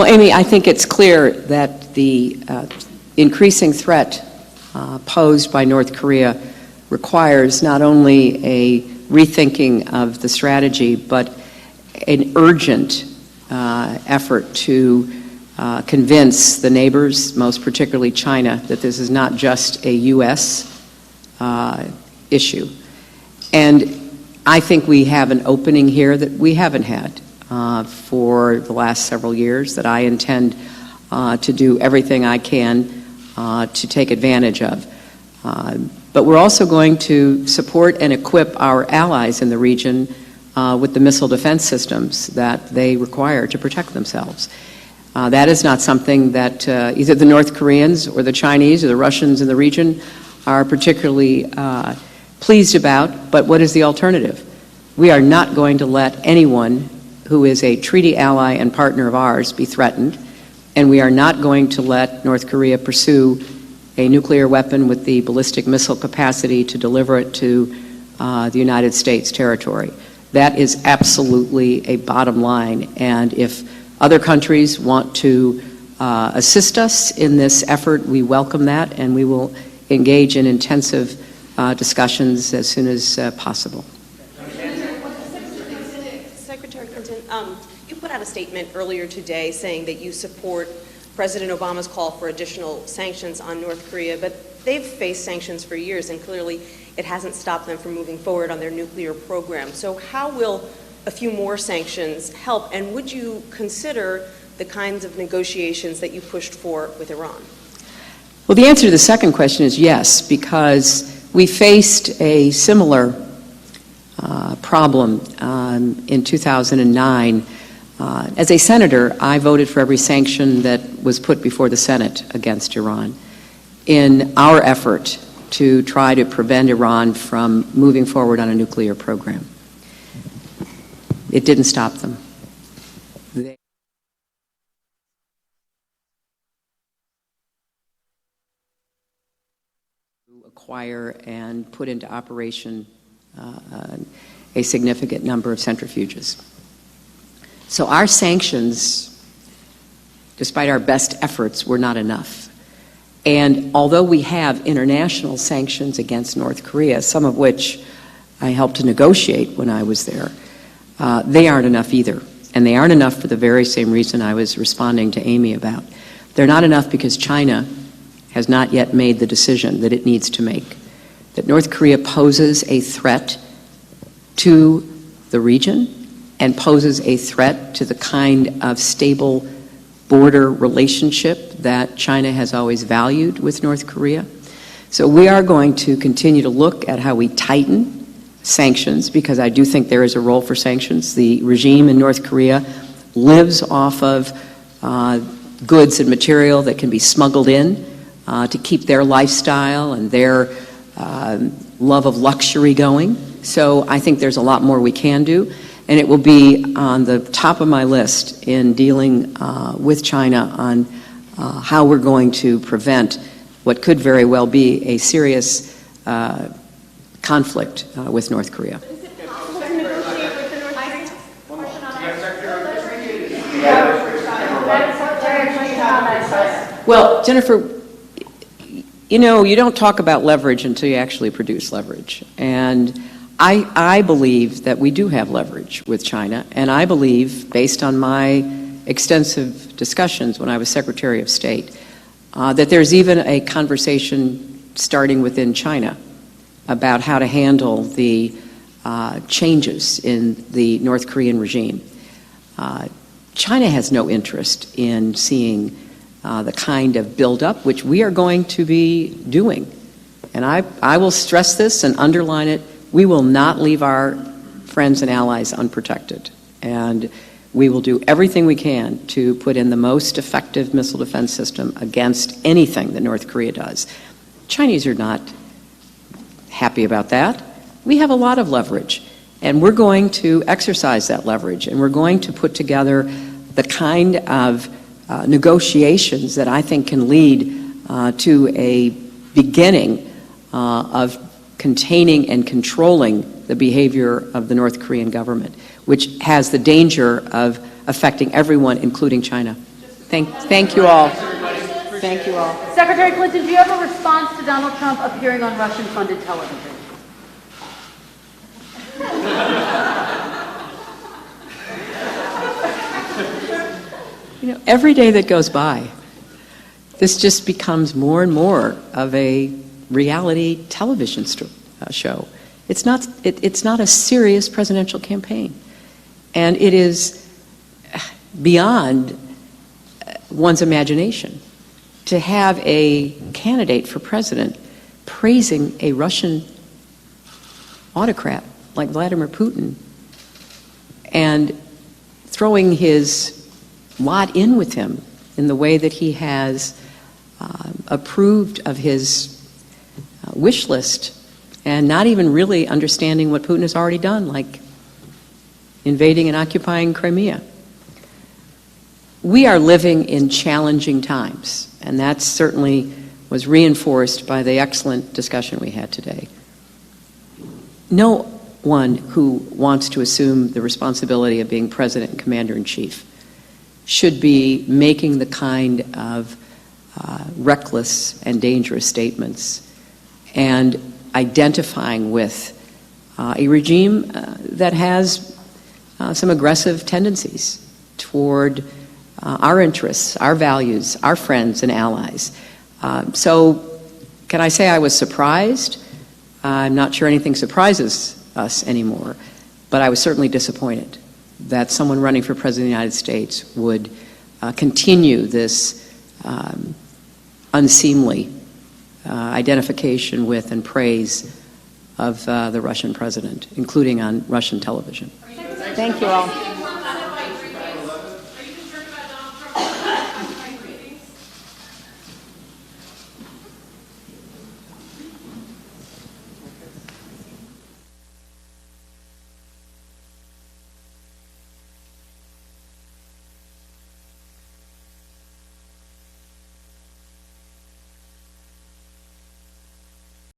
Well, Amy, I think it's clear that the increasing threat posed by North Korea requires not only a rethinking of the strategy, but an urgent effort to convince the neighbors, most particularly China, that this is not just a U.S. Issue. And I think we have an opening here that we haven't had for the last several years, that I intend to do everything I can to take advantage of. But we're also going to support and equip our allies in the region with the missile defense systems that they require to protect themselves. That is not something that either the North Koreans or the Chinese or the Russians in the region are particularly pleased about, but what is the alternative? We are not going to let anyone who is a treaty ally and partner of ours be threatened, and we are not going to let North Korea pursue a nuclear weapon with the ballistic missile capacity to deliver it to the United States territory. That is absolutely a bottom line, and if other countries want to assist us in this effort, we welcome that, and we will engage in intensive discussions as soon as possible. Secretary Clinton, you put out a statement earlier today saying that you support President Obama's call for additional sanctions on North Korea, but they've faced sanctions for years, and clearly it hasn't stopped them from moving forward on their nuclear program. So how will a few more sanctions help, and would you consider the kinds of negotiations that you pushed for with Iran? Well, the answer to the second question is yes, because we faced a similar problem in 2009. As a senator, I voted for every sanction that was put before the Senate against Iran in our effort to try to prevent Iran from moving forward on a nuclear program. It didn't stop them. They acquire and put into operation a significant number of centrifuges. So our sanctions, despite our best efforts, were not enough. And although we have international sanctions against North Korea, some of which I helped to negotiate when I was there, they aren't enough either. And they aren't enough for the very same reason I was responding to Amy about. They're not enough because China has not yet made the decision that it needs to make, that North Korea poses a threat to the region and poses a threat to the kind of stable border relationship that China has always valued with North Korea. So we are going to continue to look at how we tighten sanctions, because I do think there is a role for sanctions. The regime in North Korea lives off of goods and material that can be smuggled in to keep their lifestyle and their love of luxury going. So I think there's a lot more we can do, and it will be on the top of my list in dealing with China on how we're going to prevent what could very well be a serious conflict with North Korea. Is it possible to negotiate with the North Koreans? Well, Jennifer, you know, you don't talk about leverage until you actually produce leverage. And I believe that we do have leverage with China, and I believe, based on my extensive discussions when I was Secretary of State, that there's even a conversation starting within China about how to handle the changes in the North Korean regime. China has no interest in seeing the kind of buildup which we are going to be doing. And I will stress this and underline it. We will not leave our friends and allies unprotected. And we will do everything we can to put in the most effective missile defense system against anything that North Korea does. Chinese are not happy about that. We have a lot of leverage, and we're going to exercise that leverage, and we're going to put together the kind of negotiations that I think can lead to a beginning of containing and controlling the behavior of the North Korean government, which has the danger of affecting everyone, including China. Just Thank you all. Thank you all. Secretary Clinton, do you have a response to Donald Trump appearing on Russian-funded television? You know, every day that goes by, this just becomes more and more of a reality television show. It's not a serious presidential campaign. And it is beyond one's imagination to have a candidate for president praising a Russian autocrat like Vladimir Putin and throwing his lot in with him in the way that he has approved of his wish list and not even really understanding what Putin has already done, like invading and occupying Crimea. We are living in challenging times, and that certainly was reinforced by the excellent discussion we had today. No one who wants to assume the responsibility of being president and commander-in-chief should be making the kind of reckless and dangerous statements and identifying with a regime that has some aggressive tendencies toward our interests, our values, our friends and allies. So can I say I was surprised? I'm not sure anything surprises us anymore, but I was certainly disappointed that someone running for president of the United States would continue this unseemly identification with and praise of the Russian president, including on Russian television. Thank you all.